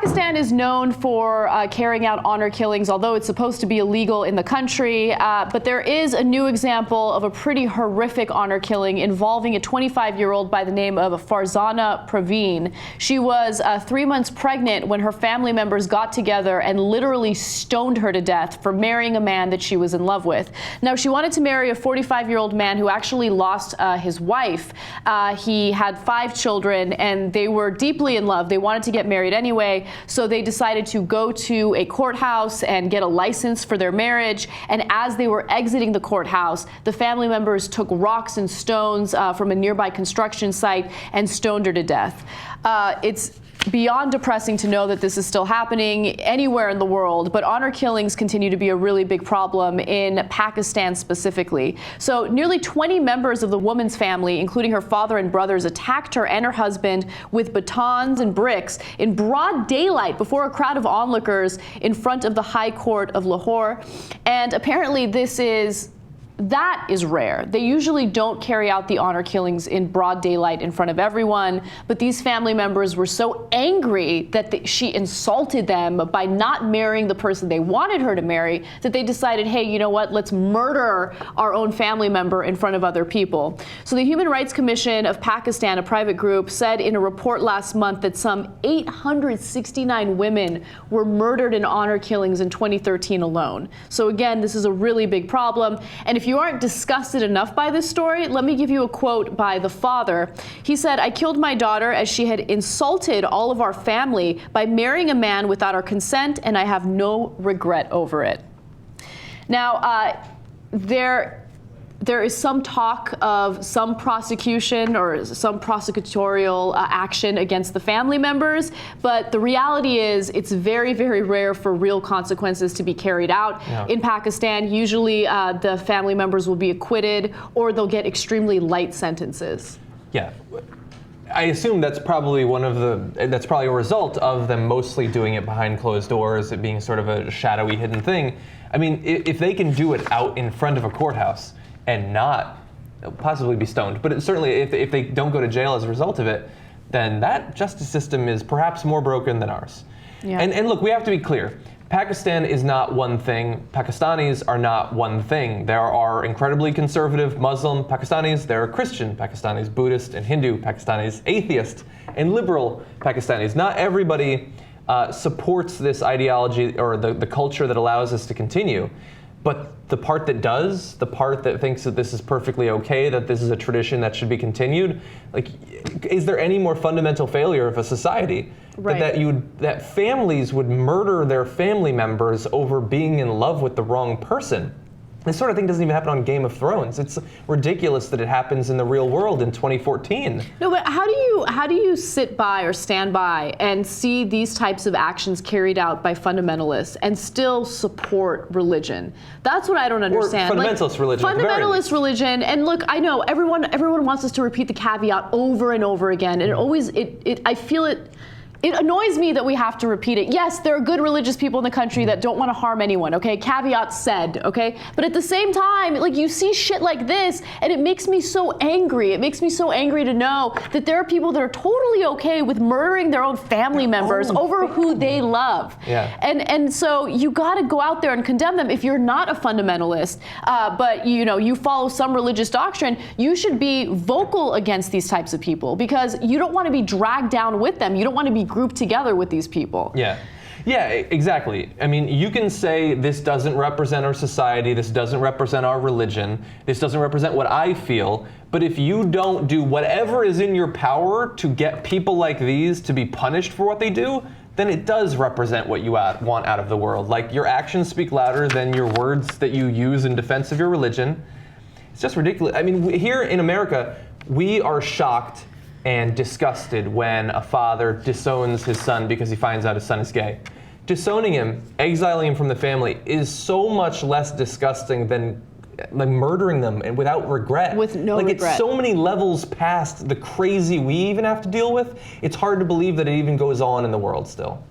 Pakistan is known for carrying out honor killings, although it's supposed to be illegal in the country. But there is a new example of a pretty horrific honor killing involving a 25-year-old by the name of Farzana Iqbal. She was 3 months pregnant when her family members got together and literally stoned her to death for marrying a man that she was in love with. Now, she wanted to marry a 45-year-old man who actually lost his wife. He had 5 children, and they were deeply in love. They wanted to get married anyway, so they decided to go to a courthouse and get a license for their marriage. And as they were exiting the courthouse, the family members took rocks and stones from a nearby construction site and stoned her to death. It's beyond depressing to know that this is still happening anywhere in the world, but honor killings continue to be a really big problem in Pakistan specifically. So nearly 20 members of the woman's family, including her father and brothers, attacked her and her husband with batons and bricks in broad daylight before a crowd of onlookers in front of the High Court of Lahore. And apparently that is rare. They usually don't carry out the honor killings in broad daylight in front of everyone, but these family members were so angry that she insulted them by not marrying the person they wanted her to marry that they decided, hey, you know what, let's murder our own family member in front of other people. So the Human Rights Commission of Pakistan, a private group, said in a report last month that some 869 women were murdered in honor killings in 2013 alone. So again, this is a really big problem. And if you aren't disgusted enough by this story, let me give you a quote by the father. He said, "I killed my daughter as she had insulted all of our family by marrying a man without our consent, and I have no regret over it." Now, there is some talk of some prosecution or some prosecutorial action against the family members, but the reality is it's very, very rare for real consequences to be carried out. Yeah. In Pakistan, usually the family members will be acquitted or they'll get extremely light sentences. Yeah. I assume that's probably a result of them mostly doing it behind closed doors, it being sort of a shadowy, hidden thing. I mean, if they can do it out in front of a courthouse and not possibly be stoned, but certainly if they don't go to jail as a result of it, then that justice system is perhaps more broken than ours. Yeah. And look, we have to be clear. Pakistan is not one thing. Pakistanis are not one thing. There are incredibly conservative Muslim Pakistanis. There are Christian Pakistanis, Buddhist and Hindu Pakistanis, atheist and liberal Pakistanis. Not everybody supports this ideology or the culture that allows us to continue. But the part that does, the part that thinks that this is perfectly okay, that this is a tradition that should be continued, like, is there any more fundamental failure of a society? Right. That families would murder their family members over being in love with the wrong person? This sort of thing doesn't even happen on Game of Thrones. It's ridiculous that it happens in the real world in 2014. No, but how do you sit by or stand by and see these types of actions carried out by fundamentalists and still support religion? That's what I don't understand. Or fundamentalist religion. Fundamentalist religion. And look, I know everyone wants us to repeat the caveat over and over again, and I feel it. It annoys me that we have to repeat it. Yes, there are good religious people in the country that don't want to harm anyone, okay? Caveat said, okay? But at the same time, like, you see shit like this, and it makes me so angry. It makes me so angry to know that there are people that are totally okay with murdering their own family members over who they love. Yeah. And so you got to go out there and condemn them. If you're not a fundamentalist, but you follow some religious doctrine, you should be vocal against these types of people because you don't want to be dragged down with them. You don't want to be grouped together with these people. Yeah, exactly. I mean, you can say this doesn't represent our society, this doesn't represent our religion, this doesn't represent what I feel, but if you don't do whatever is in your power to get people like these to be punished for what they do, then it does represent what you want out of the world. Like, your actions speak louder than your words that you use in defense of your religion. It's just ridiculous. I mean, here in America, we are shocked and disgusted when a father disowns his son because he finds out his son is gay. Disowning him, exiling him from the family, is so much less disgusting than murdering them and without regret. With no regret. It's so many levels past the crazy we even have to deal with. It's hard to believe that it even goes on in the world still.